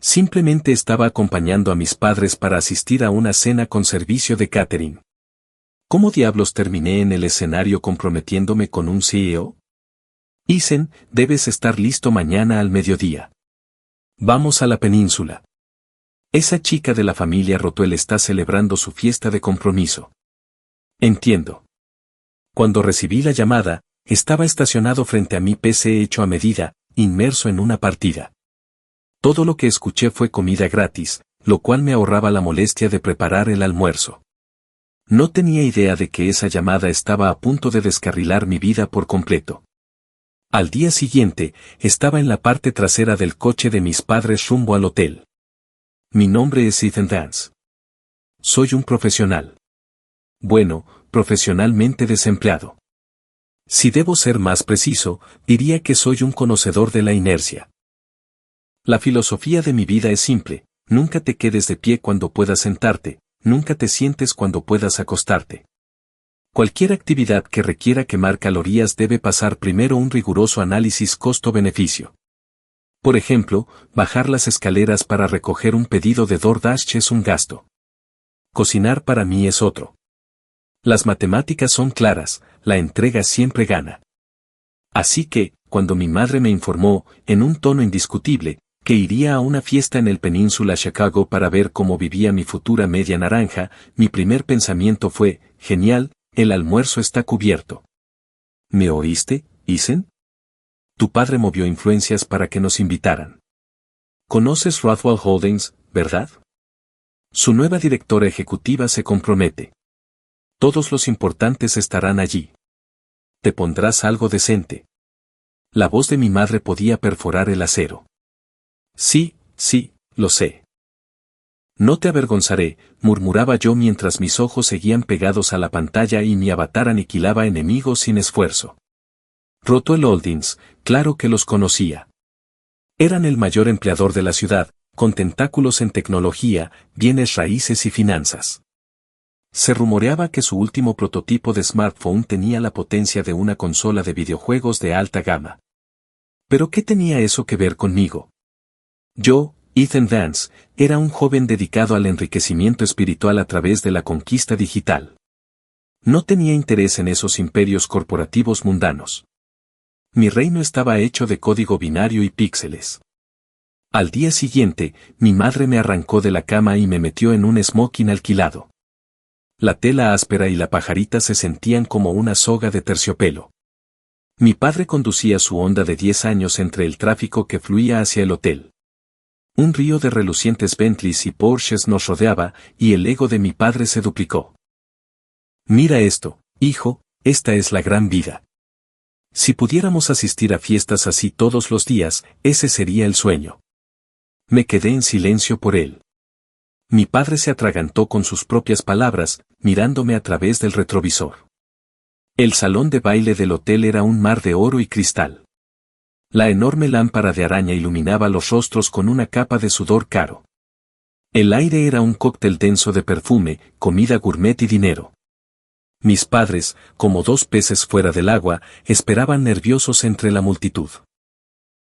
Simplemente estaba acompañando a mis padres para asistir a una cena con servicio de catering. ¿Cómo diablos terminé en el escenario comprometiéndome con un CEO? Ethan, debes estar listo mañana al mediodía. Vamos a la península. Esa chica de la familia Rotuel está celebrando su fiesta de compromiso. Entiendo. Cuando recibí la llamada, estaba estacionado frente a mi PC hecho a medida, inmerso en una partida. Todo lo que escuché fue comida gratis, lo cual me ahorraba la molestia de preparar el almuerzo. No tenía idea de que esa llamada estaba a punto de descarrilar mi vida por completo. Al día siguiente, estaba en la parte trasera del coche de mis padres rumbo al hotel. Mi nombre es Ethan Vance. Soy un profesional. Bueno, profesionalmente desempleado. Si debo ser más preciso, diría que soy un conocedor de la inercia. La filosofía de mi vida es simple: nunca te quedes de pie cuando puedas sentarte, nunca te sientes cuando puedas acostarte. Cualquier actividad que requiera quemar calorías debe pasar primero un riguroso análisis costo-beneficio. Por ejemplo, bajar las escaleras para recoger un pedido de DoorDash es un gasto. Cocinar para mí es otro. Las matemáticas son claras, la entrega siempre gana. Así que, cuando mi madre me informó, en un tono indiscutible, que iría a una fiesta en el Península Chicago para ver cómo vivía mi futura media naranja, mi primer pensamiento fue: genial, el almuerzo está cubierto. ¿Me oíste, Ethan? Tu padre movió influencias para que nos invitaran. Conoces Rothwell Holdings, ¿verdad? Su nueva directora ejecutiva se compromete. Todos los importantes estarán allí. ¿Te pondrás algo decente? La voz de mi madre podía perforar el acero. Sí, lo sé. No te avergonzaré, murmuraba yo mientras mis ojos seguían pegados a la pantalla y mi avatar aniquilaba enemigos sin esfuerzo. Rothwell Holdings, claro que los conocía. Eran el mayor empleador de la ciudad, con tentáculos en tecnología, bienes raíces y finanzas. Se rumoreaba que su último prototipo de smartphone tenía la potencia de una consola de videojuegos de alta gama. ¿Pero qué tenía eso que ver conmigo? Yo, Ethan Vance, era un joven dedicado al enriquecimiento espiritual a través de la conquista digital. No tenía interés en esos imperios corporativos mundanos. Mi reino estaba hecho de código binario y píxeles. Al día siguiente, mi madre me arrancó de la cama y me metió en un smoking alquilado. La tela áspera y la pajarita se sentían como una soga de terciopelo. Mi padre conducía su Honda de 10 años entre el tráfico que fluía hacia el hotel. Un río de relucientes Bentleys y Porsches nos rodeaba, y el ego de mi padre se duplicó. Mira esto, hijo, esta es la gran vida. Si pudiéramos asistir a fiestas así todos los días, ese sería el sueño. Me quedé en silencio por él. Mi padre se atragantó con sus propias palabras, mirándome a través del retrovisor. El salón de baile del hotel era un mar de oro y cristal. La enorme lámpara de araña iluminaba los rostros con una capa de sudor caro. El aire era un cóctel denso de perfume, comida gourmet y dinero. Mis padres, como dos peces fuera del agua, esperaban nerviosos entre la multitud.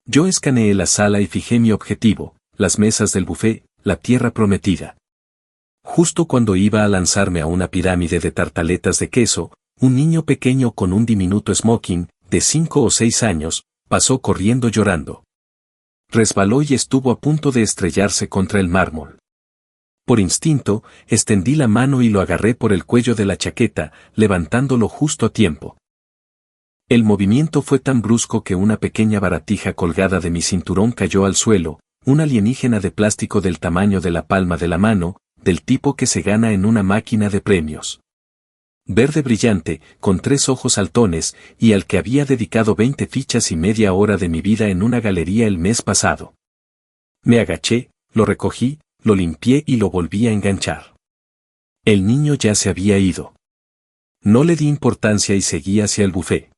Yo escaneé la sala y fijé mi objetivo: las mesas del buffet, la tierra prometida. Justo cuando iba a lanzarme a una pirámide de tartaletas de queso, un niño pequeño con un diminuto smoking, de 5 o 6 años, pasó corriendo llorando. Resbaló y estuvo a punto de estrellarse contra el mármol. Por instinto, extendí la mano y lo agarré por el cuello de la chaqueta, levantándolo justo a tiempo. El movimiento fue tan brusco que una pequeña baratija colgada de mi cinturón cayó al suelo, un alienígena de plástico del tamaño de la palma de la mano, del tipo que se gana en una máquina de premios. Verde brillante, con 3 ojos saltones, y al que había dedicado 20 fichas y media hora de mi vida en una galería el mes pasado. Me agaché, lo recogí, lo limpié y lo volví a enganchar. El niño ya se había ido. No le di importancia y seguí hacia el buffet.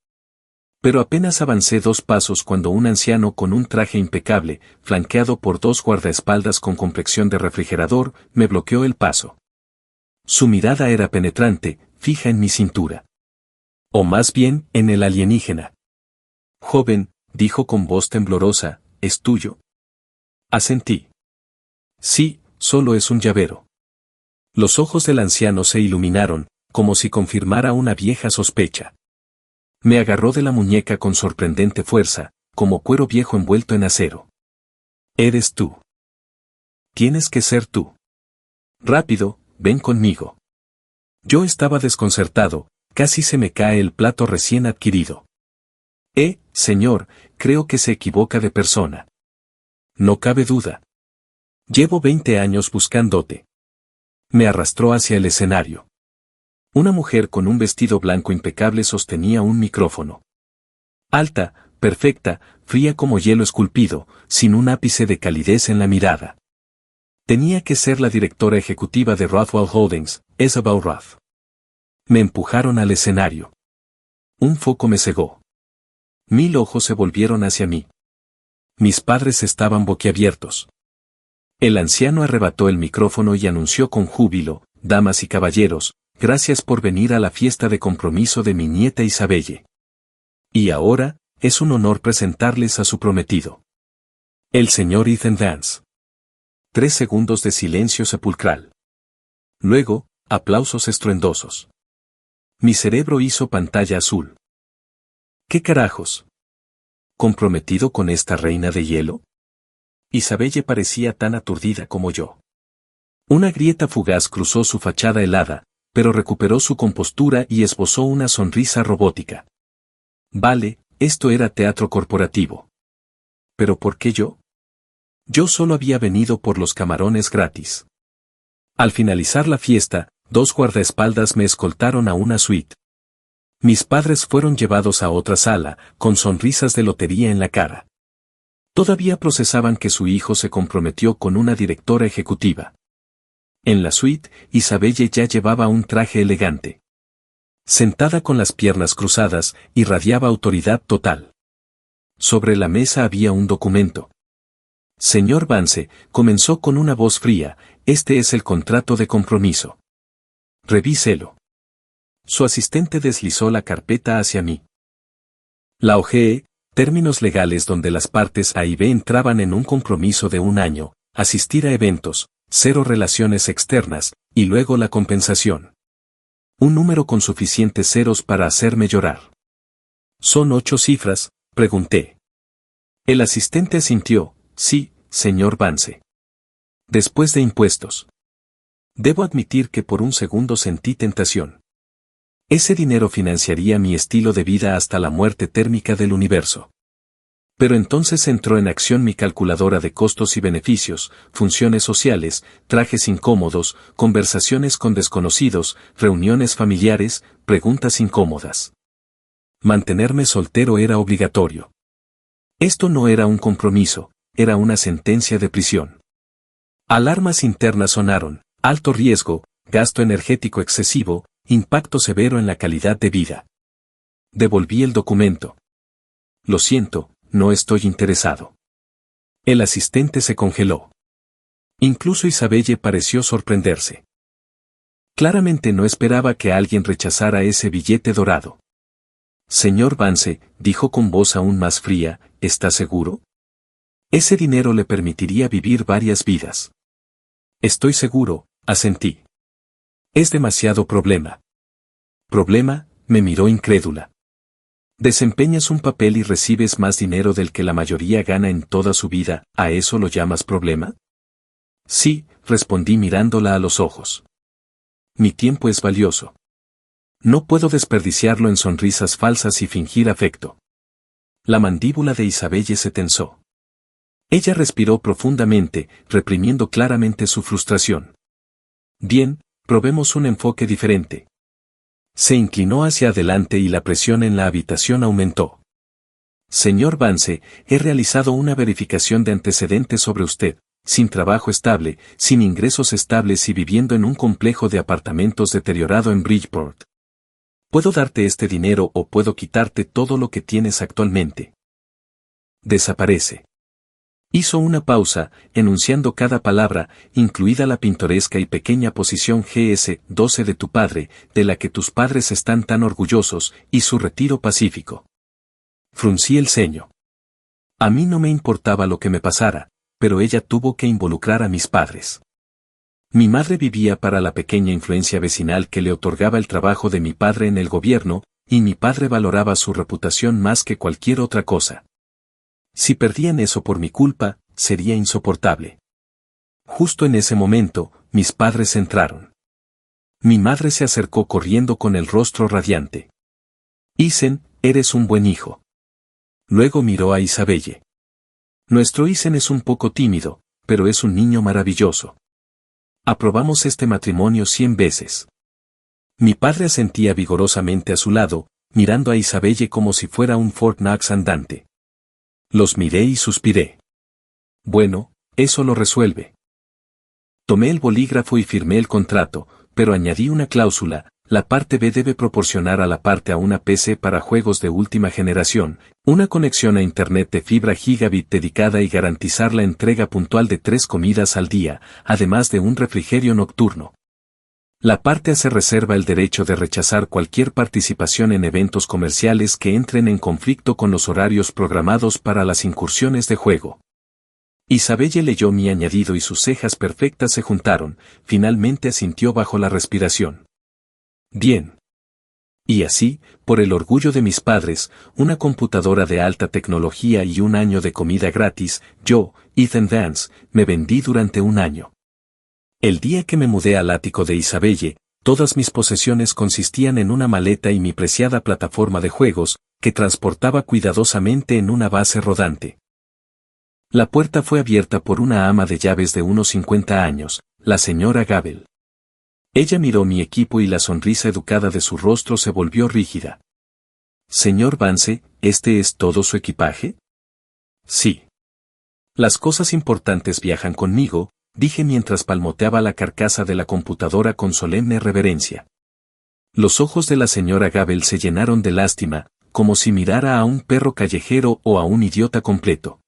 Pero apenas avancé 2 pasos cuando un anciano con un traje impecable, flanqueado por 2 guardaespaldas con complexión de refrigerador, me bloqueó el paso. Su mirada era penetrante, fija en mi cintura. O más bien, en el alienígena. Joven, dijo con voz temblorosa, ¿es tuyo? Asentí. Sí, solo es un llavero. Los ojos del anciano se iluminaron, como si confirmara una vieja sospecha. Me agarró de la muñeca con sorprendente fuerza, como cuero viejo envuelto en acero. Eres tú. Tienes que ser tú. Rápido, ven conmigo. Yo estaba desconcertado, casi se me cae el plato recién adquirido. Señor, creo que se equivoca de persona. No cabe duda. Llevo 20 años buscándote. Me arrastró hacia el escenario. Una mujer con un vestido blanco impecable sostenía un micrófono. Alta, perfecta, fría como hielo esculpido, sin un ápice de calidez en la mirada. Tenía que ser la directora ejecutiva de Rothwell Holdings, Isabel Roth. Me empujaron al escenario. Un foco me cegó. 1000 ojos se volvieron hacia mí. Mis padres estaban boquiabiertos. El anciano arrebató el micrófono y anunció con júbilo: damas y caballeros, gracias por venir a la fiesta de compromiso de mi nieta Isabelle. Y ahora, es un honor presentarles a su prometido. El señor Ethan Vance. 3 segundos de silencio sepulcral. Luego, aplausos estruendosos. Mi cerebro hizo pantalla azul. ¿Qué carajos? ¿Comprometido con esta reina de hielo? Isabelle parecía tan aturdida como yo. Una grieta fugaz cruzó su fachada helada, pero recuperó su compostura y esbozó una sonrisa robótica. Vale, esto era teatro corporativo. ¿Pero por qué yo? Yo solo había venido por los camarones gratis. Al finalizar la fiesta, 2 guardaespaldas me escoltaron a una suite. Mis padres fueron llevados a otra sala, con sonrisas de lotería en la cara. Todavía procesaban que su hijo se comprometió con una directora ejecutiva. En la suite, Isabelle ya llevaba un traje elegante. Sentada con las piernas cruzadas, irradiaba autoridad total. Sobre la mesa había un documento. Señor Vance, comenzó con una voz fría, este es el contrato de compromiso. Revíselo. Su asistente deslizó la carpeta hacia mí. La hojeé, términos legales donde las partes A y B entraban en un compromiso de 1 año, asistir a eventos, 0 relaciones externas, y luego la compensación. Un número con suficientes ceros para hacerme llorar. ¿Son 8 cifras?, pregunté. El asistente asintió: sí, señor Vance. Después de impuestos. Debo admitir que por un segundo sentí tentación. Ese dinero financiaría mi estilo de vida hasta la muerte térmica del universo. Pero entonces entró en acción mi calculadora de costos y beneficios, funciones sociales, trajes incómodos, conversaciones con desconocidos, reuniones familiares, preguntas incómodas. Mantenerme soltero era obligatorio. Esto no era un compromiso, era una sentencia de prisión. Alarmas internas sonaron: alto riesgo, gasto energético excesivo, impacto severo en la calidad de vida. Devolví el documento. Lo siento, no estoy interesado. El asistente se congeló. Incluso Isabelle pareció sorprenderse. Claramente no esperaba que alguien rechazara ese billete dorado. Señor Vance, dijo con voz aún más fría, ¿está seguro? Ese dinero le permitiría vivir varias vidas. Estoy seguro, asentí. Es demasiado problema. ¿Problema?, me miró incrédula. Desempeñas un papel y recibes más dinero del que la mayoría gana en toda su vida, ¿a eso lo llamas problema? Sí, respondí mirándola a los ojos. Mi tiempo es valioso. No puedo desperdiciarlo en sonrisas falsas y fingir afecto. La mandíbula de Isabelle se tensó. Ella respiró profundamente, reprimiendo claramente su frustración. Bien, probemos un enfoque diferente. Se inclinó hacia adelante y la presión en la habitación aumentó. Señor Vance, he realizado una verificación de antecedentes sobre usted, sin trabajo estable, sin ingresos estables y viviendo en un complejo de apartamentos deteriorado en Bridgeport. Puedo darte este dinero o puedo quitarte todo lo que tienes actualmente. Desaparece. Hizo una pausa, enunciando cada palabra, incluida la pintoresca y pequeña posición GS-12 de tu padre, de la que tus padres están tan orgullosos, y su retiro pacífico. Fruncí el ceño. A mí no me importaba lo que me pasara, pero ella tuvo que involucrar a mis padres. Mi madre vivía para la pequeña influencia vecinal que le otorgaba el trabajo de mi padre en el gobierno, y mi padre valoraba su reputación más que cualquier otra cosa. Si perdían eso por mi culpa, sería insoportable. Justo en ese momento, mis padres entraron. Mi madre se acercó corriendo con el rostro radiante. Isen, eres un buen hijo. Luego miró a Isabelle. Nuestro Isen es un poco tímido, pero es un niño maravilloso. Aprobamos este matrimonio 100 veces. Mi padre asentía vigorosamente a su lado, mirando a Isabelle como si fuera un Fort Knox andante. Los miré y suspiré. Bueno, eso lo resuelve. Tomé el bolígrafo y firmé el contrato, pero añadí una cláusula: la parte B debe proporcionar a la parte A una PC para juegos de última generación, una conexión a Internet de fibra gigabit dedicada y garantizar la entrega puntual de 3 comidas al día, además de un refrigerio nocturno. La parte A se reserva el derecho de rechazar cualquier participación en eventos comerciales que entren en conflicto con los horarios programados para las incursiones de juego. Isabelle leyó mi añadido y sus cejas perfectas se juntaron, finalmente asintió bajo la respiración. Bien. Y así, por el orgullo de mis padres, una computadora de alta tecnología y un año de comida gratis, yo, Ethan Vance, me vendí durante un año. El día que me mudé al ático de Isabelle, todas mis posesiones consistían en una maleta y mi preciada plataforma de juegos, que transportaba cuidadosamente en una base rodante. La puerta fue abierta por una ama de llaves de unos 50 años, la señora Gabel. Ella miró mi equipo y la sonrisa educada de su rostro se volvió rígida. Señor Vance, ¿este es todo su equipaje? Sí. Las cosas importantes viajan conmigo, dije mientras palmoteaba la carcasa de la computadora con solemne reverencia. Los ojos de la señora Gabel se llenaron de lástima, como si mirara a un perro callejero o a un idiota completo.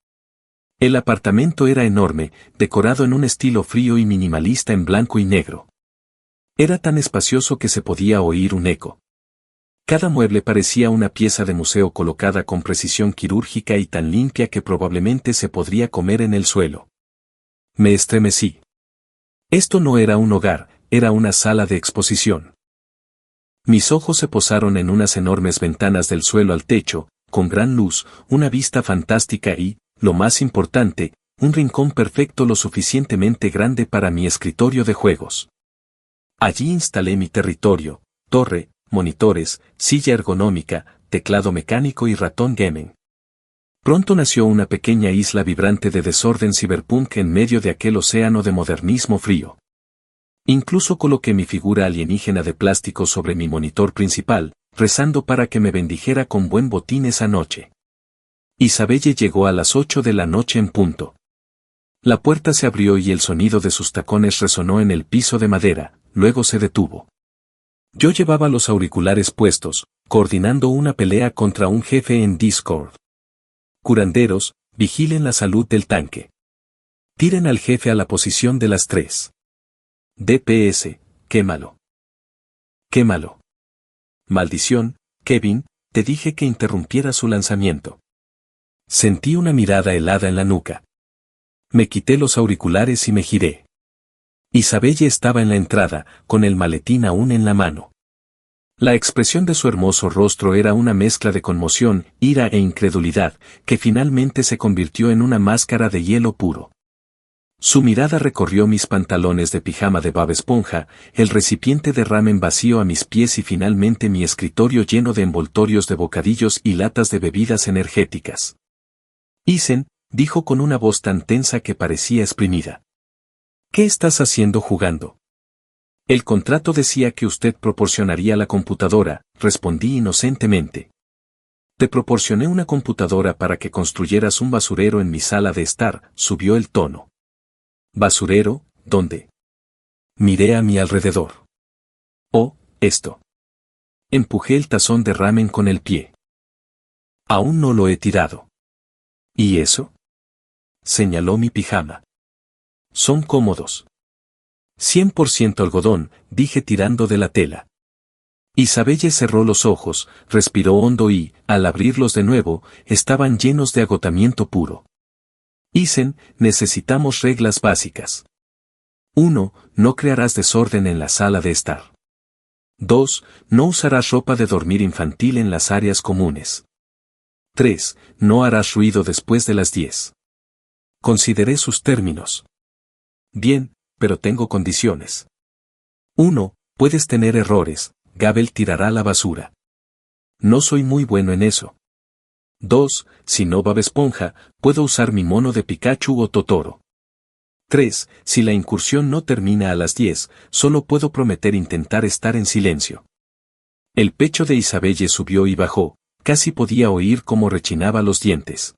El apartamento era enorme, decorado en un estilo frío y minimalista en blanco y negro. Era tan espacioso que se podía oír un eco. Cada mueble parecía una pieza de museo colocada con precisión quirúrgica y tan limpia que probablemente se podría comer en el suelo. Me estremecí. Esto no era un hogar, era una sala de exposición. Mis ojos se posaron en unas enormes ventanas del suelo al techo, con gran luz, una vista fantástica y, lo más importante, un rincón perfecto lo suficientemente grande para mi escritorio de juegos. Allí instalé mi territorio, torre, monitores, silla ergonómica, teclado mecánico y ratón gaming. Pronto nació una pequeña isla vibrante de desorden cyberpunk en medio de aquel océano de modernismo frío. Incluso coloqué mi figura alienígena de plástico sobre mi monitor principal, rezando para que me bendijera con buen botín esa noche. Isabelle llegó a las 8 de la noche en punto. La puerta se abrió y el sonido de sus tacones resonó en el piso de madera, luego se detuvo. Yo llevaba los auriculares puestos, coordinando una pelea contra un jefe en Discord. Curanderos, vigilen la salud del tanque. Tiren al jefe a la posición de las 3. DPS, quémalo. Quémalo. Maldición, Kevin, te dije que interrumpiera su lanzamiento. Sentí una mirada helada en la nuca. Me quité los auriculares y me giré. Isabelle estaba en la entrada, con el maletín aún en la mano. La expresión de su hermoso rostro era una mezcla de conmoción, ira e incredulidad, que finalmente se convirtió en una máscara de hielo puro. Su mirada recorrió mis pantalones de pijama de Bob Esponja, el recipiente de ramen vacío a mis pies y finalmente mi escritorio lleno de envoltorios de bocadillos y latas de bebidas energéticas. Isen, dijo con una voz tan tensa que parecía exprimida. ¿Qué estás haciendo jugando? El contrato decía que usted proporcionaría la computadora, respondí inocentemente. Te proporcioné una computadora para que construyeras un basurero en mi sala de estar, subió el tono. ¿Basurero? ¿Dónde? Miré a mi alrededor. Oh, esto. Empujé el tazón de ramen con el pie. Aún no lo he tirado. ¿Y eso? Señaló mi pijama. Son cómodos. 100% algodón, dije tirando de la tela. Isabelle cerró los ojos, respiró hondo y, al abrirlos de nuevo, estaban llenos de agotamiento puro. Isen, necesitamos reglas básicas. 1. No crearás desorden en la sala de estar. 2. No usarás ropa de dormir infantil en las áreas comunes. 3. No harás ruido después de las 10. Consideré sus términos. Bien, pero tengo condiciones. 1. Puedes tener errores, Gabel tirará la basura. No soy muy bueno en eso. 2. Si no Bob Esponja, puedo usar mi mono de Pikachu o Totoro. 3. Si la incursión no termina a las 10, solo puedo prometer intentar estar en silencio. El pecho de Isabelle subió y bajó, casi podía oír cómo rechinaba los dientes.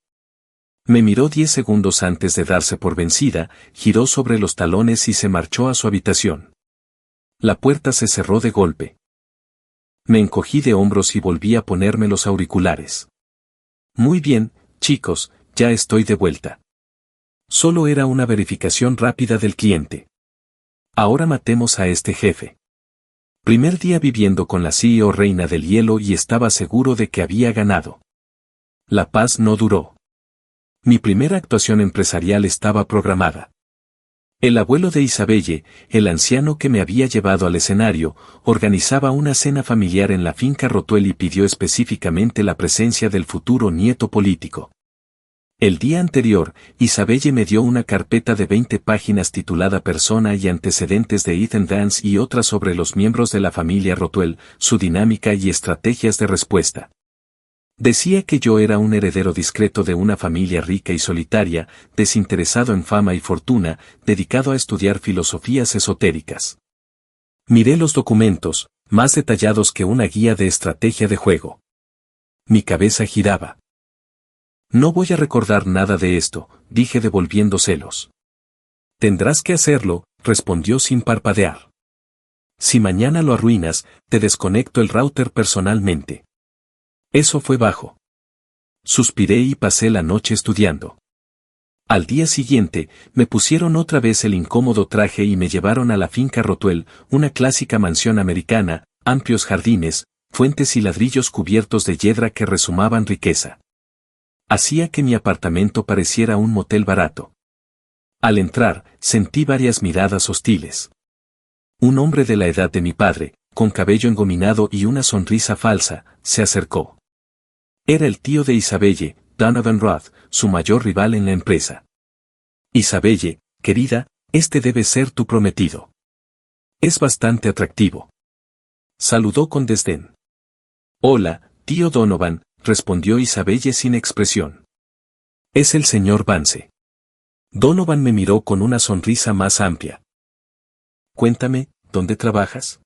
Me miró 10 segundos antes de darse por vencida, giró sobre los talones y se marchó a su habitación. La puerta se cerró de golpe. Me encogí de hombros y volví a ponerme los auriculares. Muy bien, chicos, ya estoy de vuelta. Solo era una verificación rápida del cliente. Ahora matemos a este jefe. Primer día viviendo con la CEO Reina del Hielo y estaba seguro de que había ganado. La paz no duró. Mi primera actuación empresarial estaba programada. El abuelo de Isabelle, el anciano que me había llevado al escenario, organizaba una cena familiar en la finca Rotuel y pidió específicamente la presencia del futuro nieto político. El día anterior, Isabelle me dio una carpeta de 20 páginas titulada Persona y antecedentes de Ethan Dance y otra sobre los miembros de la familia Rotuel, su dinámica y estrategias de respuesta. Decía que yo era un heredero discreto de una familia rica y solitaria, desinteresado en fama y fortuna, dedicado a estudiar filosofías esotéricas. Miré los documentos, más detallados que una guía de estrategia de juego. Mi cabeza giraba. No voy a recordar nada de esto, dije devolviendo celos. Tendrás que hacerlo, respondió sin parpadear. Si mañana lo arruinas, te desconecto el router personalmente. Eso fue bajo. Suspiré y pasé la noche estudiando. Al día siguiente, me pusieron otra vez el incómodo traje y me llevaron a la finca Rotuel, una clásica mansión americana, amplios jardines, fuentes y ladrillos cubiertos de yedra que rezumaban riqueza. Hacía que mi apartamento pareciera un motel barato. Al entrar, sentí varias miradas hostiles. Un hombre de la edad de mi padre, con cabello engominado y una sonrisa falsa, se acercó. Era el tío de Isabelle, Donovan Roth, su mayor rival en la empresa. Isabelle, querida, este debe ser tu prometido. Es bastante atractivo. Saludó con desdén. Hola, tío Donovan, respondió Isabelle sin expresión. Es el señor Vance. Donovan me miró con una sonrisa más amplia. Cuéntame, ¿dónde trabajas?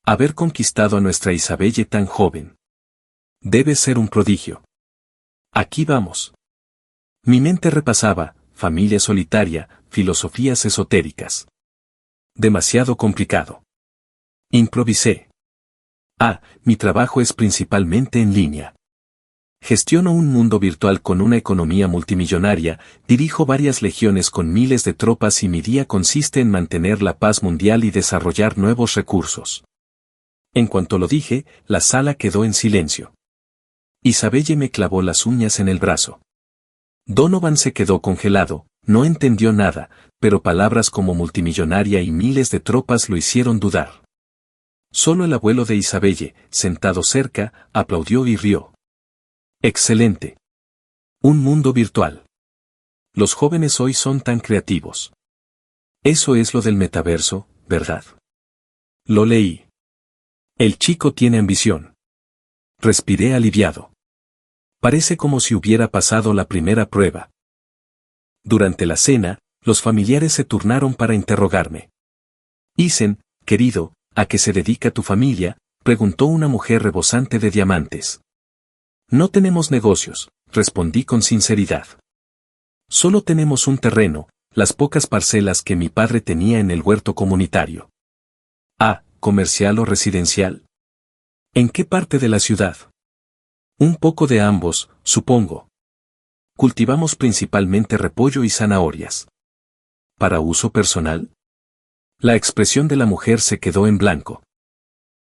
Haber conquistado a nuestra Isabelle tan joven. Debe ser un prodigio. Aquí vamos. Mi mente repasaba, familia solitaria, filosofías esotéricas. Demasiado complicado. Improvisé. Mi trabajo es principalmente en línea. Gestiono un mundo virtual con una economía multimillonaria, dirijo varias legiones con miles de tropas y mi día consiste en mantener la paz mundial y desarrollar nuevos recursos. En cuanto lo dije, la sala quedó en silencio. Isabelle me clavó las uñas en el brazo. Donovan se quedó congelado, no entendió nada, pero palabras como multimillonaria y miles de tropas lo hicieron dudar. Solo el abuelo de Isabelle, sentado cerca, aplaudió y rió. Excelente. Un mundo virtual. Los jóvenes hoy son tan creativos. Eso es lo del metaverso, ¿verdad? Lo leí. El chico tiene ambición. Respiré aliviado. Parece como si hubiera pasado la primera prueba. Durante la cena, los familiares se turnaron para interrogarme. Isen, querido, ¿a qué se dedica tu familia?, preguntó una mujer rebosante de diamantes. No tenemos negocios, respondí con sinceridad. Solo tenemos un terreno, las pocas parcelas que mi padre tenía en el huerto comunitario. ¿Comercial o residencial? ¿En qué parte de la ciudad? Un poco de ambos, supongo. Cultivamos principalmente repollo y zanahorias. ¿Para uso personal? La expresión de la mujer se quedó en blanco.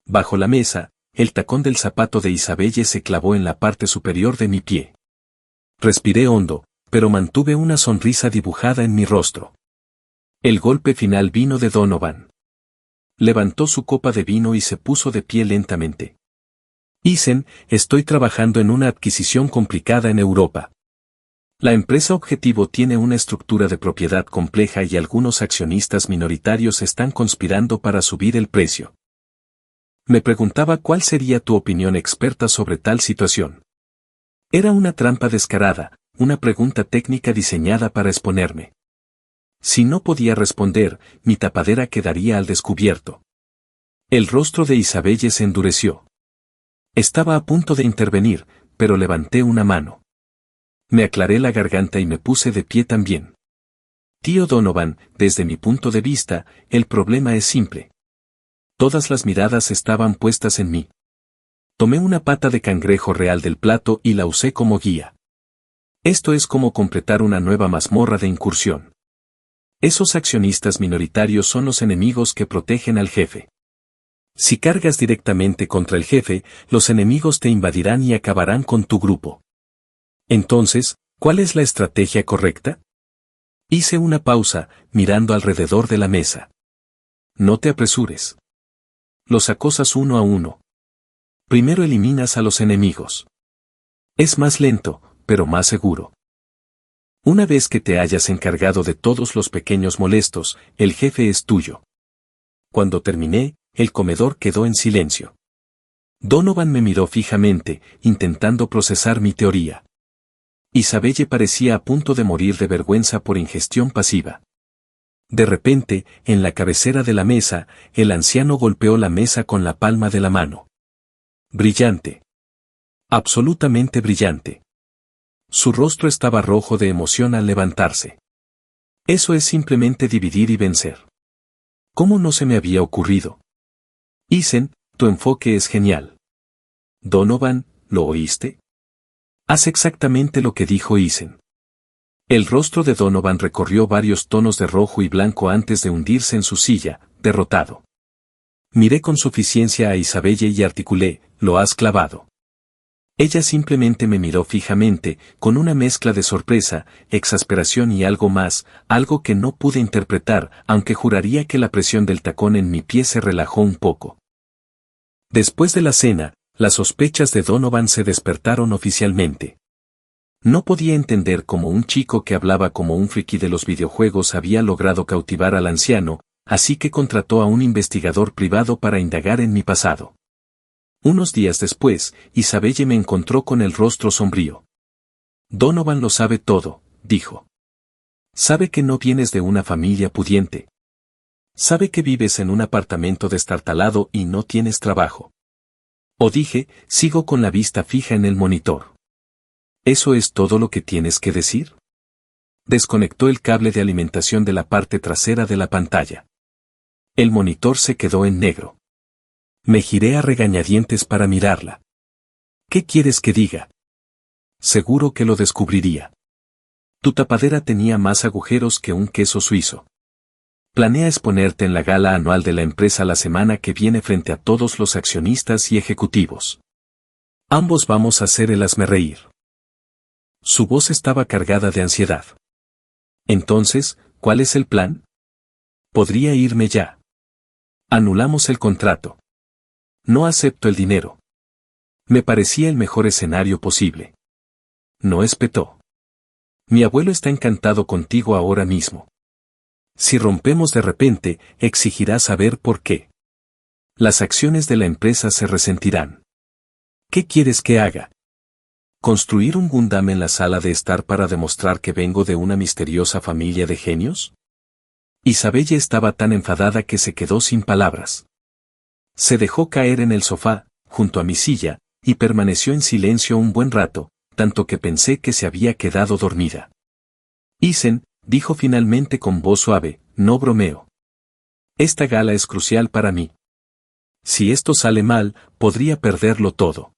Bajo la mesa, el tacón del zapato de Isabelle se clavó en la parte superior de mi pie. Respiré hondo, pero mantuve una sonrisa dibujada en mi rostro. El golpe final vino de Donovan. Levantó su copa de vino y se puso de pie lentamente. Ethan, estoy trabajando en una adquisición complicada en Europa. La empresa objetivo tiene una estructura de propiedad compleja y algunos accionistas minoritarios están conspirando para subir el precio. Me preguntaba cuál sería tu opinión experta sobre tal situación. Era una trampa descarada, una pregunta técnica diseñada para exponerme. Si no podía responder, mi tapadera quedaría al descubierto. El rostro de Isabelle se endureció. Estaba a punto de intervenir, pero levanté una mano. Me aclaré la garganta y me puse de pie también. Tío Donovan, desde mi punto de vista, el problema es simple. Todas las miradas estaban puestas en mí. Tomé una pata de cangrejo real del plato y la usé como guía. Esto es como completar una nueva mazmorra de incursión. Esos accionistas minoritarios son los enemigos que protegen al jefe. Si cargas directamente contra el jefe, los enemigos te invadirán y acabarán con tu grupo. Entonces, ¿cuál es la estrategia correcta? Hice una pausa, mirando alrededor de la mesa. No te apresures. Los acosas uno a uno. Primero eliminas a los enemigos. Es más lento, pero más seguro. Una vez que te hayas encargado de todos los pequeños molestos, el jefe es tuyo. Cuando terminé, el comedor quedó en silencio. Donovan me miró fijamente, intentando procesar mi teoría. Isabelle parecía a punto de morir de vergüenza por ingestión pasiva. De repente, en la cabecera de la mesa, el anciano golpeó la mesa con la palma de la mano. Brillante. Absolutamente brillante. Su rostro estaba rojo de emoción al levantarse. Eso es simplemente dividir y vencer. ¿Cómo no se me había ocurrido? Ethan, tu enfoque es genial. Donovan, ¿lo oíste? Haz exactamente lo que dijo Ethan. El rostro de Donovan recorrió varios tonos de rojo y blanco antes de hundirse en su silla, derrotado. Miré con suficiencia a Isabelle y articulé, lo has clavado. Ella simplemente me miró fijamente, con una mezcla de sorpresa, exasperación y algo más, algo que no pude interpretar, aunque juraría que la presión del tacón en mi pie se relajó un poco. Después de la cena, las sospechas de Donovan se despertaron oficialmente. No podía entender cómo un chico que hablaba como un friki de los videojuegos había logrado cautivar al anciano, así que contrató a un investigador privado para indagar en mi pasado. Unos días después, Isabelle me encontró con el rostro sombrío. Donovan lo sabe todo, dijo. Sabe que no vienes de una familia pudiente. Sabe que vives en un apartamento destartalado y no tienes trabajo. O dije, sigo con la vista fija en el monitor. ¿Eso es todo lo que tienes que decir? Desconectó el cable de alimentación de la parte trasera de la pantalla. El monitor se quedó en negro. Me giré a regañadientes para mirarla. ¿Qué quieres que diga? Seguro que lo descubriría. Tu tapadera tenía más agujeros que un queso suizo. Planea exponerte en la gala anual de la empresa la semana que viene frente a todos los accionistas y ejecutivos. Ambos vamos a hacer el hazmerreír. Su voz estaba cargada de ansiedad. Entonces, ¿cuál es el plan? Podría irme ya. Anulamos el contrato. No acepto el dinero. Me parecía el mejor escenario posible. No espetó. Mi abuelo está encantado contigo ahora mismo. Si rompemos de repente, exigirá saber por qué. Las acciones de la empresa se resentirán. ¿Qué quieres que haga? ¿Construir un Gundam en la sala de estar para demostrar que vengo de una misteriosa familia de genios? Isabelle estaba tan enfadada que se quedó sin palabras. Se dejó caer en el sofá, junto a mi silla, y permaneció en silencio un buen rato, tanto que pensé que se había quedado dormida. Ethan, dijo finalmente con voz suave, no bromeo. Esta gala es crucial para mí. Si esto sale mal, podría perderlo todo.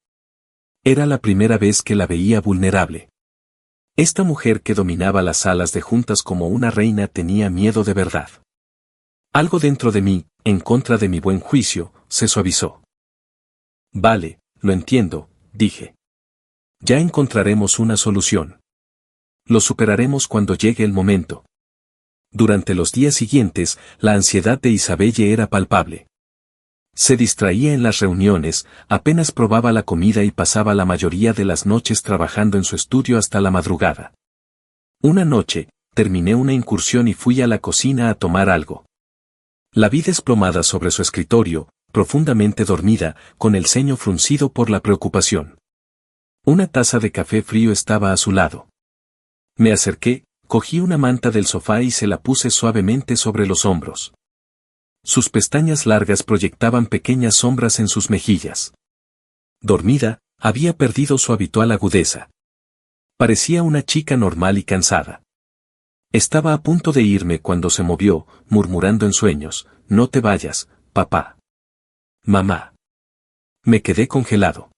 Era la primera vez que la veía vulnerable. Esta mujer que dominaba las salas de juntas como una reina tenía miedo de verdad. Algo dentro de mí, en contra de mi buen juicio, se suavizó. Vale, lo entiendo, dije. Ya encontraremos una solución. Lo superaremos cuando llegue el momento. Durante los días siguientes, la ansiedad de Isabelle era palpable. Se distraía en las reuniones, apenas probaba la comida y pasaba la mayoría de las noches trabajando en su estudio hasta la madrugada. Una noche, terminé una incursión y fui a la cocina a tomar algo. La vi desplomada sobre su escritorio, profundamente dormida, con el ceño fruncido por la preocupación. Una taza de café frío estaba a su lado. Me acerqué, cogí una manta del sofá y se la puse suavemente sobre los hombros. Sus pestañas largas proyectaban pequeñas sombras en sus mejillas. Dormida, había perdido su habitual agudeza. Parecía una chica normal y cansada. Estaba a punto de irme cuando se movió, murmurando en sueños, «No te vayas, papá. Mamá». Me quedé congelado.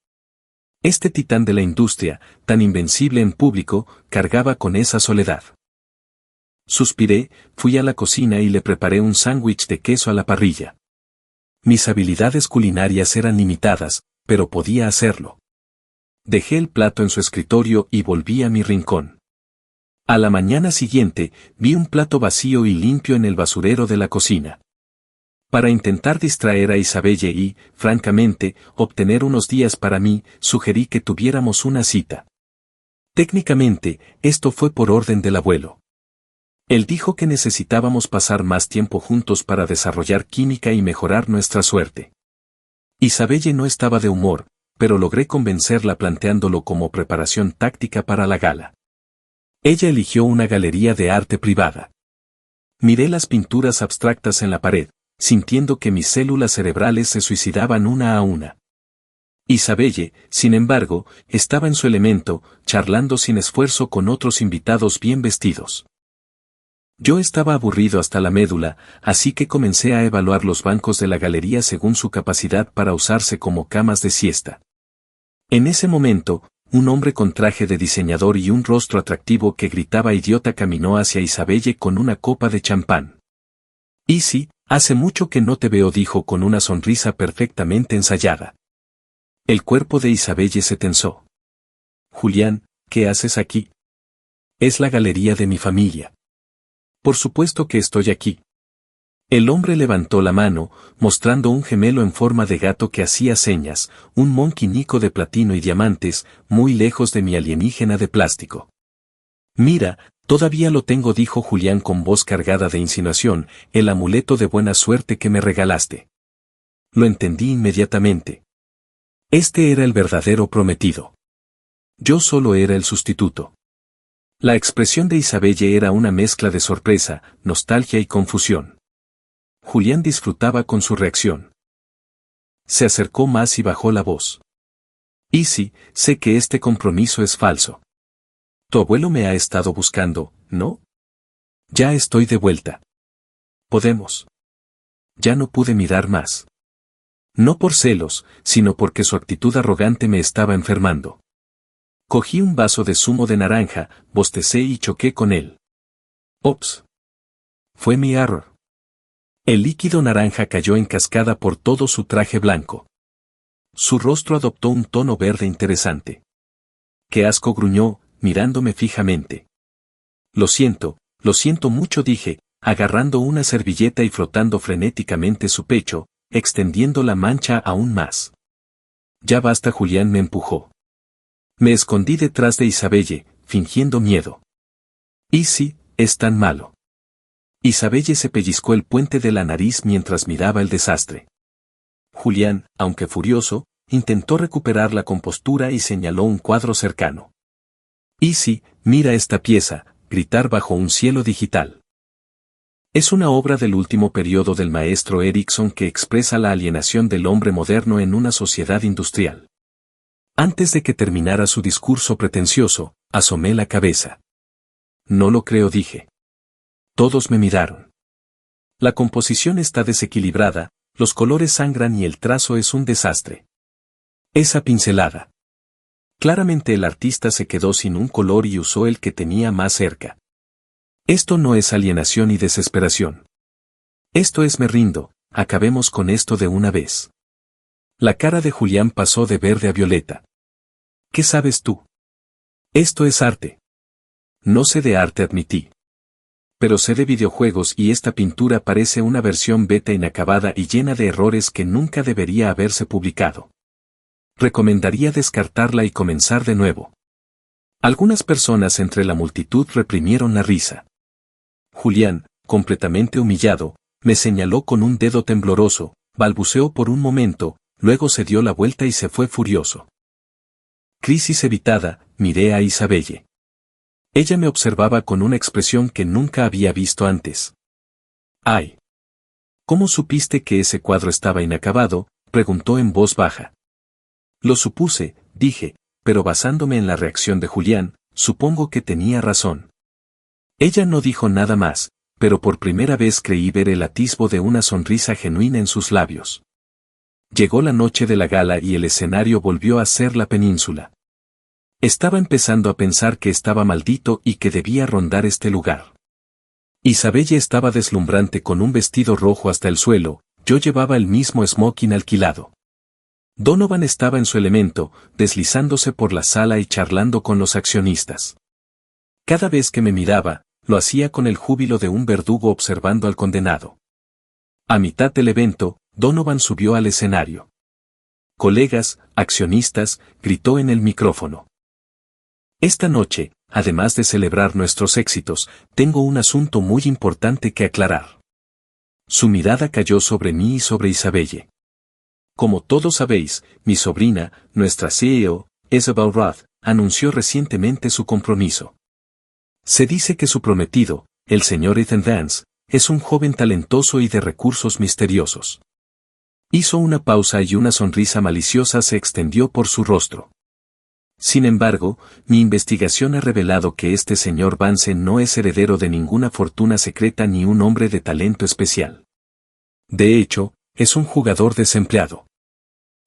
Este titán de la industria, tan invencible en público, cargaba con esa soledad. Suspiré, fui a la cocina y le preparé un sándwich de queso a la parrilla. Mis habilidades culinarias eran limitadas, pero podía hacerlo. Dejé el plato en su escritorio y volví a mi rincón. A la mañana siguiente, vi un plato vacío y limpio en el basurero de la cocina. Para intentar distraer a Isabelle y, francamente, obtener unos días para mí, sugerí que tuviéramos una cita. Técnicamente, esto fue por orden del abuelo. Él dijo que necesitábamos pasar más tiempo juntos para desarrollar química y mejorar nuestra suerte. Isabelle no estaba de humor, pero logré convencerla planteándolo como preparación táctica para la gala. Ella eligió una galería de arte privada. Miré las pinturas abstractas en la pared, sintiendo que mis células cerebrales se suicidaban una a una. Isabelle, sin embargo, estaba en su elemento, charlando sin esfuerzo con otros invitados bien vestidos. Yo estaba aburrido hasta la médula, así que comencé a evaluar los bancos de la galería según su capacidad para usarse como camas de siesta. En ese momento, un hombre con traje de diseñador y un rostro atractivo que gritaba idiota caminó hacia Isabelle con una copa de champán. «Isi, hace mucho que no te veo», dijo con una sonrisa perfectamente ensayada. El cuerpo de Isabelle se tensó. «Julián, ¿qué haces aquí?» «Es la galería de mi familia». «Por supuesto que estoy aquí». El hombre levantó la mano, mostrando un gemelo en forma de gato que hacía señas, un monkey Nico de platino y diamantes, muy lejos de mi alienígena de plástico. «Mira, todavía lo tengo», dijo Julián con voz cargada de insinuación, «el amuleto de buena suerte que me regalaste». Lo entendí inmediatamente. Este era el verdadero prometido. Yo solo era el sustituto. La expresión de Isabelle era una mezcla de sorpresa, nostalgia y confusión. Julián disfrutaba con su reacción. Se acercó más y bajó la voz. «Isi, sé que este compromiso es falso. Tu abuelo me ha estado buscando, ¿no? Ya estoy de vuelta. Podemos». Ya no pude mirar más. No por celos, sino porque su actitud arrogante me estaba enfermando. Cogí un vaso de zumo de naranja, bostecé y choqué con él. Ops. Fue mi error. El líquido naranja cayó en cascada por todo su traje blanco. Su rostro adoptó un tono verde interesante. «Qué asco», gruñó, mirándome fijamente. Lo siento mucho», dije, agarrando una servilleta y frotando frenéticamente su pecho, extendiendo la mancha aún más. «Ya basta», Julián me empujó. Me escondí detrás de Isabelle, fingiendo miedo. «Isi, es tan malo». Isabelle se pellizcó el puente de la nariz mientras miraba el desastre. Julián, aunque furioso, intentó recuperar la compostura y señaló un cuadro cercano. «Isi, mira esta pieza», gritar bajo un cielo digital. Es una obra del último periodo del maestro Erickson que expresa la alienación del hombre moderno en una sociedad industrial. Antes de que terminara su discurso pretencioso, asomé la cabeza. «No lo creo», dije. Todos me miraron. La composición está desequilibrada, los colores sangran y el trazo es un desastre. Esa pincelada. Claramente el artista se quedó sin un color y usó el que tenía más cerca. Esto no es alienación y desesperación. Esto es «me rindo, acabemos con esto de una vez». La cara de Julián pasó de verde a violeta. «¿Qué sabes tú? Esto es arte». No sé de arte, admití. Pero sé de videojuegos y esta pintura parece una versión beta inacabada y llena de errores que nunca debería haberse publicado. Recomendaría descartarla y comenzar de nuevo. Algunas personas entre la multitud reprimieron la risa. Julián, completamente humillado, me señaló con un dedo tembloroso, balbuceó por un momento, luego se dio la vuelta y se fue furioso. Crisis evitada, miré a Isabelle. Ella me observaba con una expresión que nunca había visto antes. ¡Ay! ¿Cómo supiste que ese cuadro estaba inacabado?, preguntó en voz baja. Lo supuse, dije, pero basándome en la reacción de Julián, supongo que tenía razón. Ella no dijo nada más, pero por primera vez creí ver el atisbo de una sonrisa genuina en sus labios. Llegó la noche de la gala y el escenario volvió a ser la península. Estaba empezando a pensar que estaba maldito y que debía rondar este lugar. Isabelle estaba deslumbrante con un vestido rojo hasta el suelo, yo llevaba el mismo smoking alquilado. Donovan estaba en su elemento, deslizándose por la sala y charlando con los accionistas. Cada vez que me miraba, lo hacía con el júbilo de un verdugo observando al condenado. A mitad del evento, Donovan subió al escenario. Colegas, accionistas, gritó en el micrófono. Esta noche, además de celebrar nuestros éxitos, tengo un asunto muy importante que aclarar. Su mirada cayó sobre mí y sobre Isabelle. Como todos sabéis, mi sobrina, nuestra CEO, Isabel Roth, anunció recientemente su compromiso. Se dice que su prometido, el señor Ethan Vance, es un joven talentoso y de recursos misteriosos. Hizo una pausa y una sonrisa maliciosa se extendió por su rostro. Sin embargo, mi investigación ha revelado que este señor Vance no es heredero de ninguna fortuna secreta ni un hombre de talento especial. De hecho, es un jugador desempleado.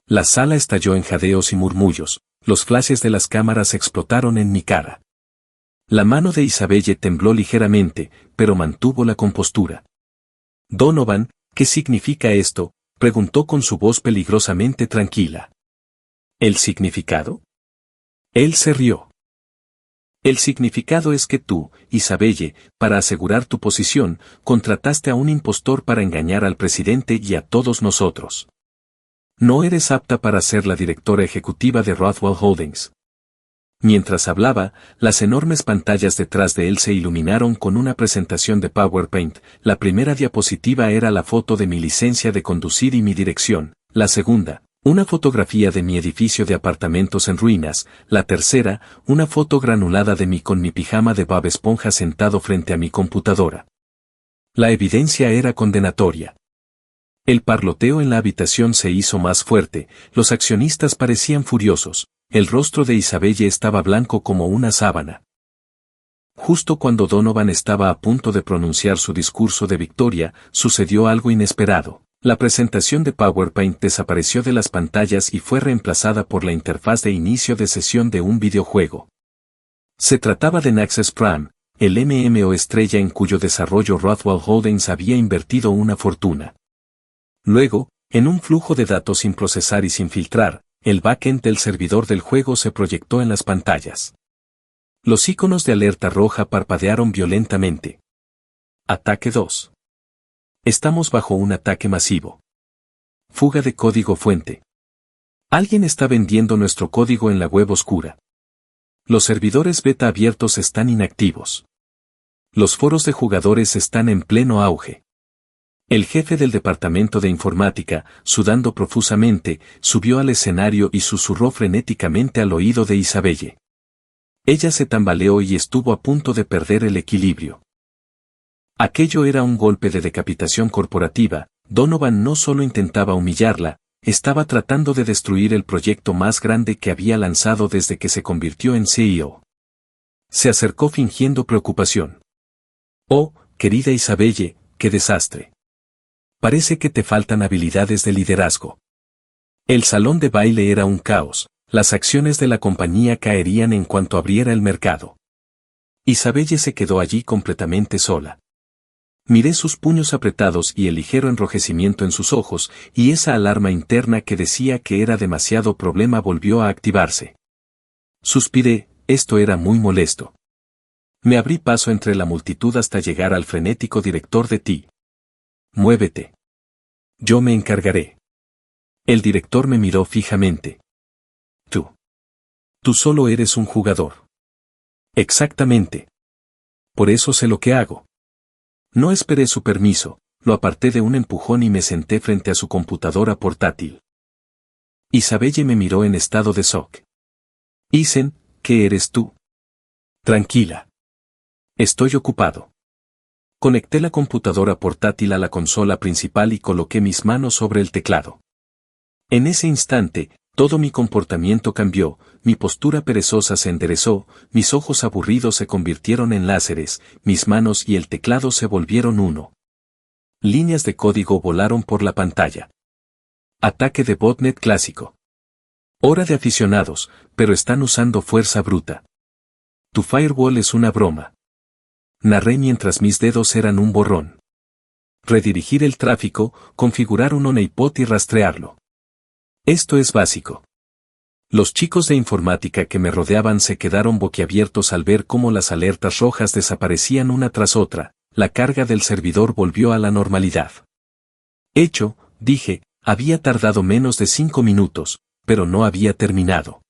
La sala estalló en jadeos y murmullos, los flashes de las cámaras explotaron en mi cara. La mano de Isabelle tembló ligeramente, pero mantuvo la compostura. Donovan, ¿qué significa esto?, preguntó con su voz peligrosamente tranquila. ¿El significado? Él se rió. El significado es que tú, Isabelle, para asegurar tu posición, contrataste a un impostor para engañar al presidente y a todos nosotros. No eres apta para ser la directora ejecutiva de Rothwell Holdings. Mientras hablaba, las enormes pantallas detrás de él se iluminaron con una presentación de PowerPoint. La primera diapositiva era la foto de mi licencia de conducir y mi dirección, la segunda, una fotografía de mi edificio de apartamentos en ruinas, la tercera, una foto granulada de mí con mi pijama de Bob Esponja sentado frente a mi computadora. La evidencia era condenatoria. El parloteo en la habitación se hizo más fuerte, los accionistas parecían furiosos, el rostro de Isabelle estaba blanco como una sábana. Justo cuando Donovan estaba a punto de pronunciar su discurso de victoria, sucedió algo inesperado. La presentación de PowerPoint desapareció de las pantallas y fue reemplazada por la interfaz de inicio de sesión de un videojuego. Se trataba de Naxxes Prime, el MMO estrella en cuyo desarrollo Rothwell Holdings había invertido una fortuna. Luego, en un flujo de datos sin procesar y sin filtrar, el backend del servidor del juego se proyectó en las pantallas. Los iconos de alerta roja parpadearon violentamente. Ataque 2. Estamos bajo un ataque masivo. Fuga de código fuente. Alguien está vendiendo nuestro código en la web oscura. Los servidores beta abiertos están inactivos. Los foros de jugadores están en pleno auge. El jefe del departamento de informática, sudando profusamente, subió al escenario y susurró frenéticamente al oído de Isabelle. Ella se tambaleó y estuvo a punto de perder el equilibrio. Aquello era un golpe de decapitación corporativa. Donovan no solo intentaba humillarla, estaba tratando de destruir el proyecto más grande que había lanzado desde que se convirtió en CEO. Se acercó fingiendo preocupación. Oh, querida Isabelle, qué desastre. Parece que te faltan habilidades de liderazgo. El salón de baile era un caos, las acciones de la compañía caerían en cuanto abriera el mercado. Isabelle se quedó allí completamente sola. Miré sus puños apretados y el ligero enrojecimiento en sus ojos, y esa alarma interna que decía que era demasiado problema volvió a activarse. Suspiré, esto era muy molesto. Me abrí paso entre la multitud hasta llegar al frenético director de Ti. Muévete. Yo me encargaré. El director me miró fijamente. Tú solo eres un jugador. Exactamente. Por eso sé lo que hago. No esperé su permiso, lo aparté de un empujón y me senté frente a su computadora portátil. Isabelle me miró en estado de shock. Isen, ¿qué eres tú? Tranquila. Estoy ocupado. Conecté la computadora portátil a la consola principal y coloqué mis manos sobre el teclado. En ese instante, todo mi comportamiento cambió, mi postura perezosa se enderezó, mis ojos aburridos se convirtieron en láseres, mis manos y el teclado se volvieron uno. Líneas de código volaron por la pantalla. Ataque de botnet clásico. Hora de aficionados, pero están usando fuerza bruta. Tu firewall es una broma. Narré mientras mis dedos eran un borrón. Redirigir el tráfico, configurar un honeypot y rastrearlo. Esto es básico. Los chicos de informática que me rodeaban se quedaron boquiabiertos al ver cómo las alertas rojas desaparecían una tras otra, la carga del servidor volvió a la normalidad. Hecho, dije, había tardado menos de 5 minutos, pero no había terminado.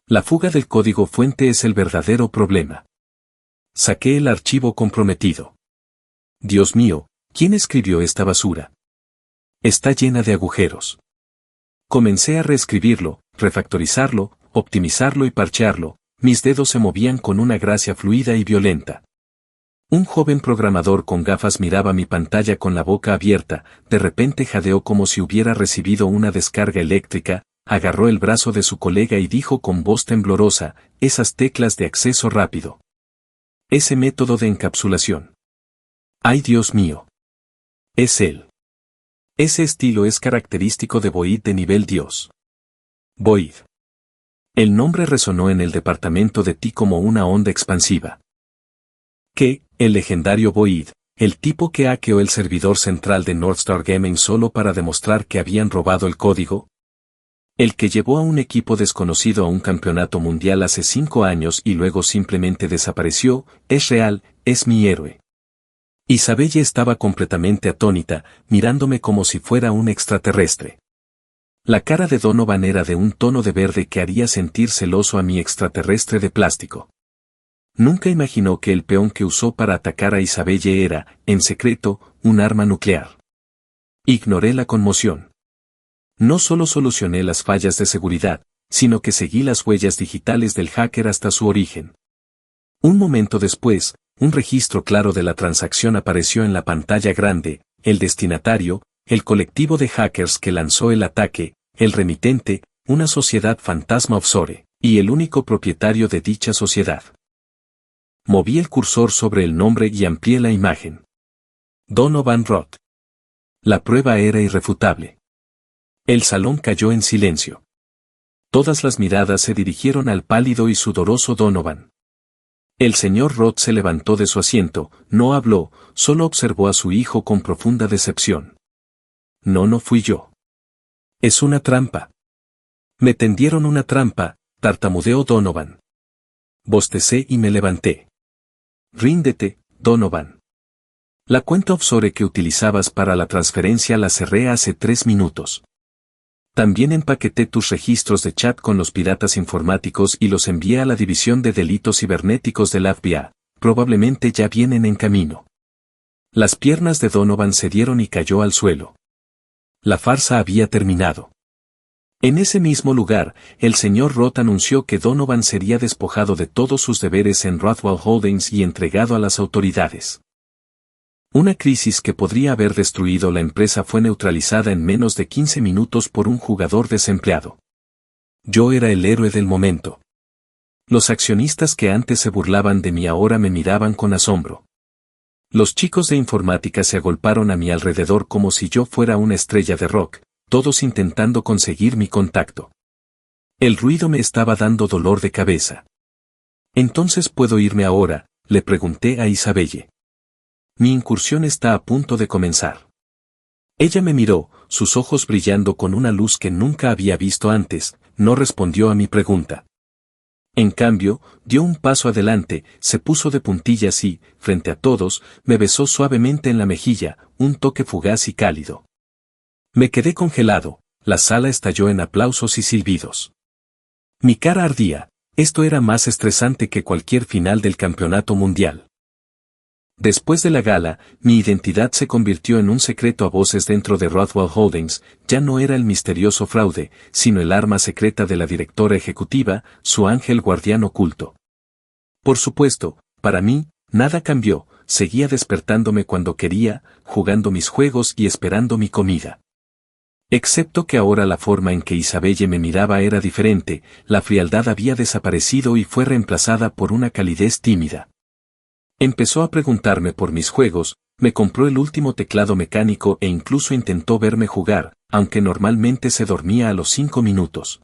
La fuga del código fuente es el verdadero problema. Saqué el archivo comprometido. Dios mío, ¿quién escribió esta basura? Está llena de agujeros. Comencé a reescribirlo, refactorizarlo, optimizarlo y parchearlo, mis dedos se movían con una gracia fluida y violenta. Un joven programador con gafas miraba mi pantalla con la boca abierta, de repente jadeó como si hubiera recibido una descarga eléctrica, agarró el brazo de su colega y dijo con voz temblorosa, esas teclas de acceso rápido. Ese método de encapsulación. ¡Ay Dios mío! Es él. Ese estilo es característico de Boyd de nivel Dios. Boyd. El nombre resonó en el departamento de Ti como una onda expansiva. ¿Qué? El legendario Boyd, el tipo que hackeó el servidor central de Northstar Gaming solo para demostrar que habían robado el código. El que llevó a un equipo desconocido a un campeonato mundial hace 5 años y luego simplemente desapareció, es real, es mi héroe. Isabelle estaba completamente atónita, mirándome como si fuera un extraterrestre. La cara de Donovan era de un tono de verde que haría sentir celoso a mi extraterrestre de plástico. Nunca imaginó que el peón que usó para atacar a Isabelle era, en secreto, un arma nuclear. Ignoré la conmoción. No solo solucioné las fallas de seguridad, sino que seguí las huellas digitales del hacker hasta su origen. Un momento después, un registro claro de la transacción apareció en la pantalla grande, el destinatario, el colectivo de hackers que lanzó el ataque, el remitente, una sociedad fantasma offshore, y el único propietario de dicha sociedad. Moví el cursor sobre el nombre y amplié la imagen. Donovan Roth. La prueba era irrefutable. El salón cayó en silencio. Todas las miradas se dirigieron al pálido y sudoroso Donovan. El señor Roth se levantó de su asiento, no habló, solo observó a su hijo con profunda decepción. No fui yo. Es una trampa. Me tendieron una trampa, tartamudeó Donovan. Bostecé y me levanté. Ríndete, Donovan. La cuenta offshore que utilizabas para la transferencia la cerré hace 3 minutos. También empaqueté tus registros de chat con los piratas informáticos y los envié a la División de Delitos Cibernéticos del FBI, probablemente ya vienen en camino. Las piernas de Donovan cedieron y cayó al suelo. La farsa había terminado. En ese mismo lugar, el señor Roth anunció que Donovan sería despojado de todos sus deberes en Rothwell Holdings y entregado a las autoridades. Una crisis que podría haber destruido la empresa fue neutralizada en menos de 15 minutos por un jugador desempleado. Yo era el héroe del momento. Los accionistas que antes se burlaban de mí ahora me miraban con asombro. Los chicos de informática se agolparon a mi alrededor como si yo fuera una estrella de rock, todos intentando conseguir mi contacto. El ruido me estaba dando dolor de cabeza. ¿Entonces puedo irme ahora?, le pregunté a Isabelle. Mi incursión está a punto de comenzar. Ella me miró, sus ojos brillando con una luz que nunca había visto antes, no respondió a mi pregunta. En cambio, dio un paso adelante, se puso de puntillas y, frente a todos, me besó suavemente en la mejilla, un toque fugaz y cálido. Me quedé congelado, la sala estalló en aplausos y silbidos. Mi cara ardía, esto era más estresante que cualquier final del campeonato mundial. Después de la gala, mi identidad se convirtió en un secreto a voces dentro de Rothwell Holdings, ya no era el misterioso fraude, sino el arma secreta de la directora ejecutiva, su ángel guardián oculto. Por supuesto, para mí, nada cambió, seguía despertándome cuando quería, jugando mis juegos y esperando mi comida. Excepto que ahora la forma en que Isabelle me miraba era diferente, la frialdad había desaparecido y fue reemplazada por una calidez tímida. Empezó a preguntarme por mis juegos, me compró el último teclado mecánico e incluso intentó verme jugar, aunque normalmente se dormía a los 5 minutos.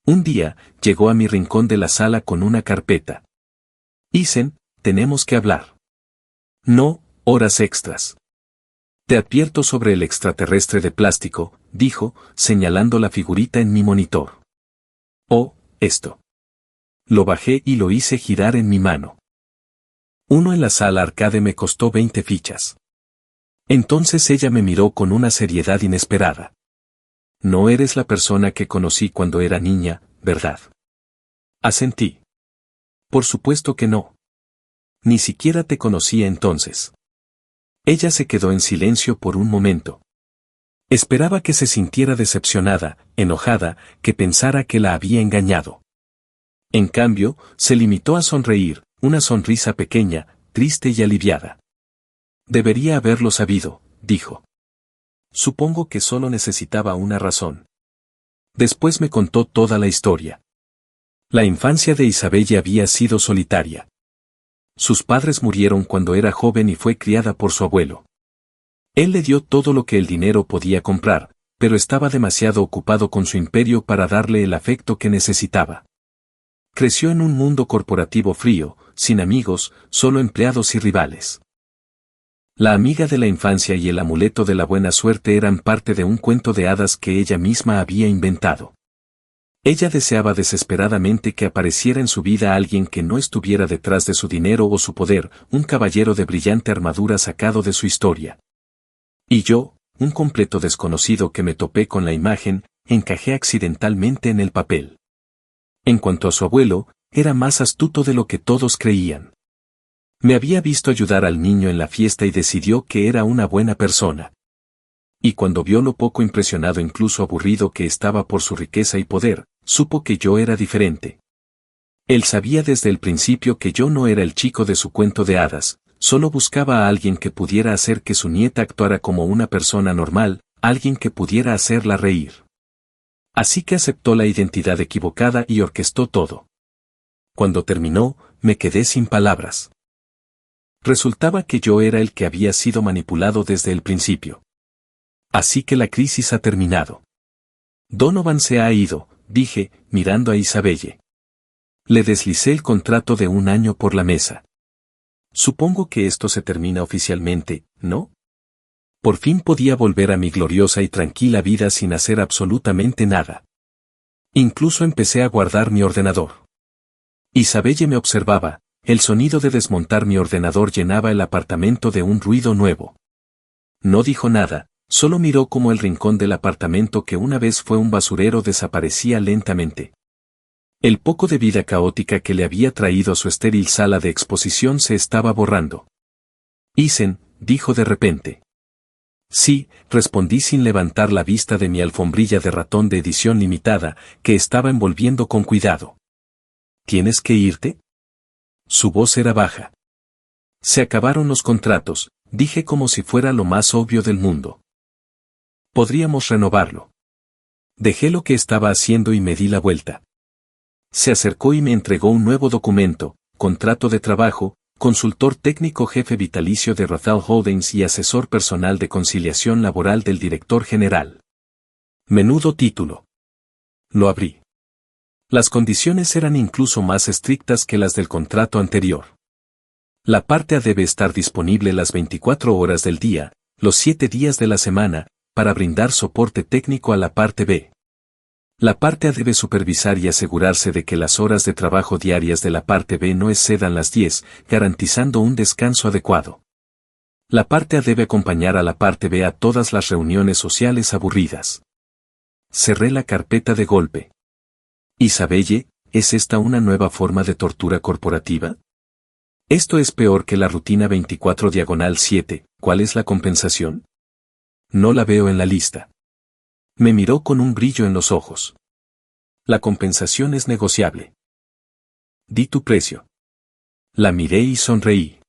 Un día, llegó a mi rincón de la sala con una carpeta. Isen, tenemos que hablar. No, horas extras. Te advierto sobre el extraterrestre de plástico, dijo, señalando la figurita en mi monitor. Oh, esto. Lo bajé y lo hice girar en mi mano. Uno en la sala arcade me costó 20 fichas. Entonces ella me miró con una seriedad inesperada. No eres la persona que conocí cuando era niña, ¿verdad? Asentí. Por supuesto que no. Ni siquiera te conocía entonces. Ella se quedó en silencio por un momento. Esperaba que se sintiera decepcionada, enojada, que pensara que la había engañado. En cambio, se limitó a sonreír, una sonrisa pequeña, triste y aliviada. Debería haberlo sabido, dijo. Supongo que solo necesitaba una razón. Después me contó toda la historia. La infancia de Isabelle había sido solitaria. Sus padres murieron cuando era joven y fue criada por su abuelo. Él le dio todo lo que el dinero podía comprar, pero estaba demasiado ocupado con su imperio para darle el afecto que necesitaba. Creció en un mundo corporativo frío, sin amigos, solo empleados y rivales. La amiga de la infancia y el amuleto de la buena suerte eran parte de un cuento de hadas que ella misma había inventado. Ella deseaba desesperadamente que apareciera en su vida alguien que no estuviera detrás de su dinero o su poder, un caballero de brillante armadura sacado de su historia. Y yo, un completo desconocido que me topé con la imagen, encajé accidentalmente en el papel. En cuanto a su abuelo, era más astuto de lo que todos creían. Me había visto ayudar al niño en la fiesta y decidió que era una buena persona. Y cuando vio lo poco impresionado, incluso aburrido que estaba por su riqueza y poder, supo que yo era diferente. Él sabía desde el principio que yo no era el chico de su cuento de hadas, solo buscaba a alguien que pudiera hacer que su nieta actuara como una persona normal, alguien que pudiera hacerla reír. Así que aceptó la identidad equivocada y orquestó todo. Cuando terminó, me quedé sin palabras. Resultaba que yo era el que había sido manipulado desde el principio. Así que la crisis ha terminado. Donovan se ha ido, dije, mirando a Isabelle. Le deslicé el contrato de 1 año por la mesa. Supongo que esto se termina oficialmente, ¿no? Por fin podía volver a mi gloriosa y tranquila vida sin hacer absolutamente nada. Incluso empecé a guardar mi ordenador. Isabelle me observaba, el sonido de desmontar mi ordenador llenaba el apartamento de un ruido nuevo. No dijo nada, solo miró cómo el rincón del apartamento que una vez fue un basurero desaparecía lentamente. El poco de vida caótica que le había traído a su estéril sala de exposición se estaba borrando. Isen, dijo de repente. Sí, respondí sin levantar la vista de mi alfombrilla de ratón de edición limitada, que estaba envolviendo con cuidado. ¿Tienes que irte? Su voz era baja. Se acabaron los contratos, dije como si fuera lo más obvio del mundo. Podríamos renovarlo. Dejé lo que estaba haciendo y me di la vuelta. Se acercó y me entregó un nuevo documento, contrato de trabajo, consultor técnico jefe vitalicio de Rothwell Holdings y asesor personal de conciliación laboral del director general. Menudo título. Lo abrí. Las condiciones eran incluso más estrictas que las del contrato anterior. La parte A debe estar disponible las 24 horas del día, los 7 días de la semana, para brindar soporte técnico a la parte B. La parte A debe supervisar y asegurarse de que las horas de trabajo diarias de la parte B no excedan las 10, garantizando un descanso adecuado. La parte A debe acompañar a la parte B a todas las reuniones sociales aburridas. Cerré la carpeta de golpe. Isabelle, ¿es esta una nueva forma de tortura corporativa? Esto es peor que la rutina 24/7, ¿cuál es la compensación? No la veo en la lista. Me miró con un brillo en los ojos. La compensación es negociable. Di tu precio. La miré y sonreí.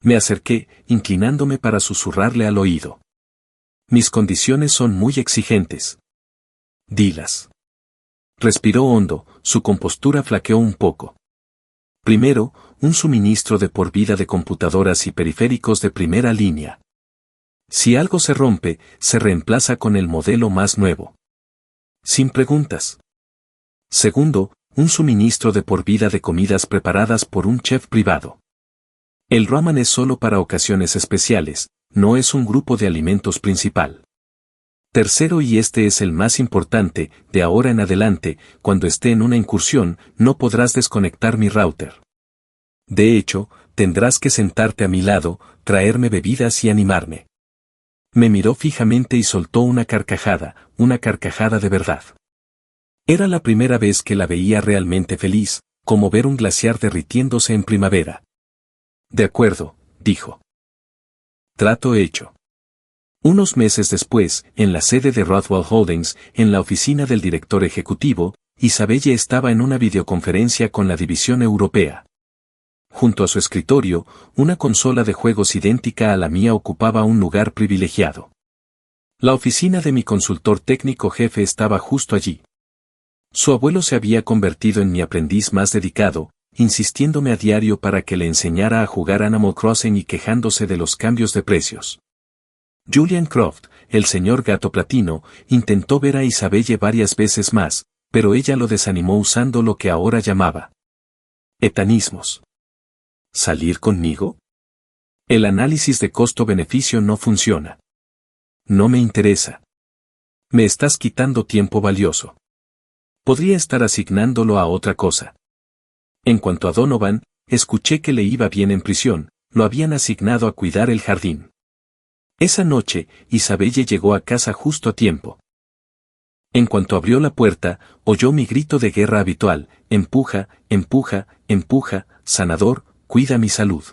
Me acerqué, inclinándome para susurrarle al oído. Mis condiciones son muy exigentes. Dilas. Respiró hondo, su compostura flaqueó un poco. Primero, un suministro de por vida de computadoras y periféricos de primera línea. Si algo se rompe, se reemplaza con el modelo más nuevo. Sin preguntas. Segundo, un suministro de por vida de comidas preparadas por un chef privado. El ramen es solo para ocasiones especiales, no es un grupo de alimentos principal. Tercero, y este es el más importante, de ahora en adelante, cuando esté en una incursión, no podrás desconectar mi router. De hecho, tendrás que sentarte a mi lado, traerme bebidas y animarme. Me miró fijamente y soltó una carcajada de verdad. Era la primera vez que la veía realmente feliz, como ver un glaciar derritiéndose en primavera. De acuerdo, dijo. Trato hecho. Unos meses después, en la sede de Rothwell Holdings, en la oficina del director ejecutivo, Isabelle estaba en una videoconferencia con la división europea. Junto a su escritorio, una consola de juegos idéntica a la mía ocupaba un lugar privilegiado. La oficina de mi consultor técnico jefe estaba justo allí. Su abuelo se había convertido en mi aprendiz más dedicado, insistiéndome a diario para que le enseñara a jugar Animal Crossing y quejándose de los cambios de precios. Julian Croft, el señor Gato Platino, intentó ver a Isabelle varias veces más, pero ella lo desanimó usando lo que ahora llamaba etanismos. ¿Salir conmigo? El análisis de costo-beneficio no funciona. No me interesa. Me estás quitando tiempo valioso. Podría estar asignándolo a otra cosa. En cuanto a Donovan, escuché que le iba bien en prisión, lo habían asignado a cuidar el jardín. Esa noche, Isabelle llegó a casa justo a tiempo. En cuanto abrió la puerta, oyó mi grito de guerra habitual: empuja, empuja, empuja, sanador, cuida mi salud.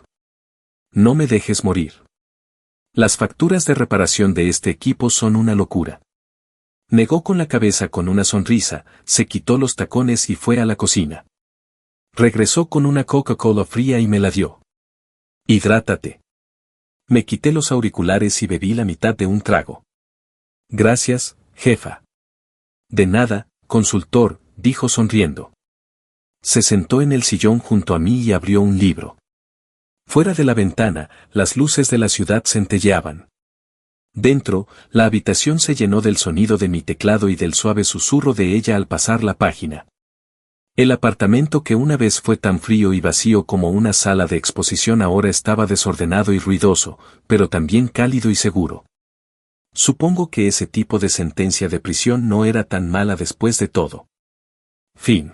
No me dejes morir. Las facturas de reparación de este equipo son una locura. Negó con la cabeza con una sonrisa, se quitó los tacones y fue a la cocina. Regresó con una Coca-Cola fría y me la dio. Hidrátate. Me quité los auriculares y bebí la mitad de un trago. Gracias, jefa. De nada, consultor, dijo sonriendo. Se sentó en el sillón junto a mí y abrió un libro. Fuera de la ventana, las luces de la ciudad centelleaban. Dentro, la habitación se llenó del sonido de mi teclado y del suave susurro de ella al pasar la página. El apartamento que una vez fue tan frío y vacío como una sala de exposición ahora estaba desordenado y ruidoso, pero también cálido y seguro. Supongo que ese tipo de sentencia de prisión no era tan mala después de todo. Fin.